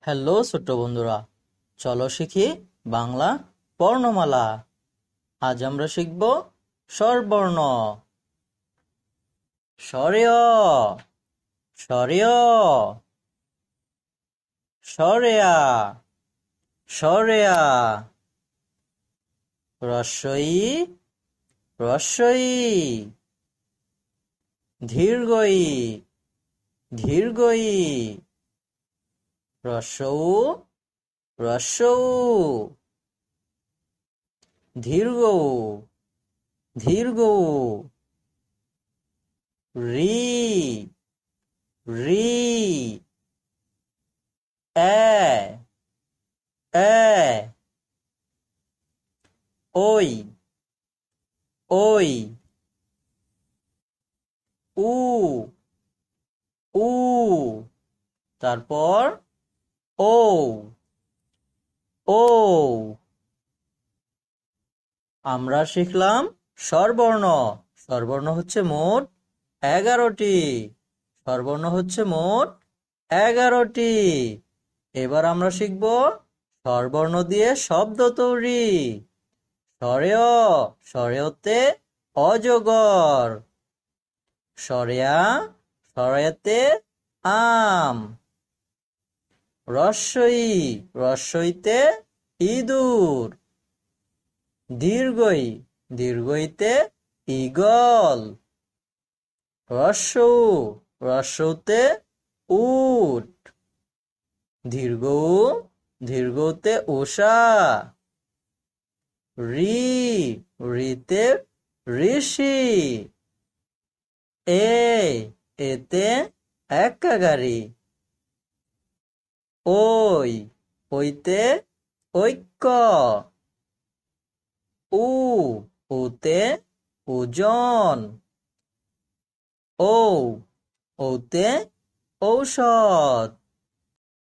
Hello ছোট্ট বন্ধুরা, চলো শিখি বাংলা বর্ণমালা। আজ আমরা শিখব স্বরবর্ণ। স্বরেয়, স্বরেয়, স্বরেয়া, স্বরেয়া। রস্বই, রস্বই। দীর্ঘই, দীর্ঘই। রস্বউ, রস্বউ। দীর্ঘ, দীর্ঘ। রি, রি। এ, এ। ওই, ওই। উ, উ। তারপর ও, ও। আমরা শিখলাম স্বরবর্ণ। স্বরবর্ণ হচ্ছে মোট 11টি। স্বরবর্ণ হচ্ছে মোট 11টি। এবার আমরা শিখব স্বরবর্ণ দিয়ে শব্দ তৈরি। স্বরেয়, স্বরেয়তে অজগর। স্বরেয়া, স্বরেয়াতে আম। রস্বই, রস্বইতে ইঁদুর। দীর্ঘই, দীর্ঘইতে ঈগল। রস্বউ, রস্বউতে উট। দীর্ঘউ, দীর্ঘউতে উষা। রি, রিতে ঋষি। এ, এতে এক্কা গাড়ি। ওই, ওইতে ঐক্য। উ, উতে ওজন। ও, ওতে ঔষধ।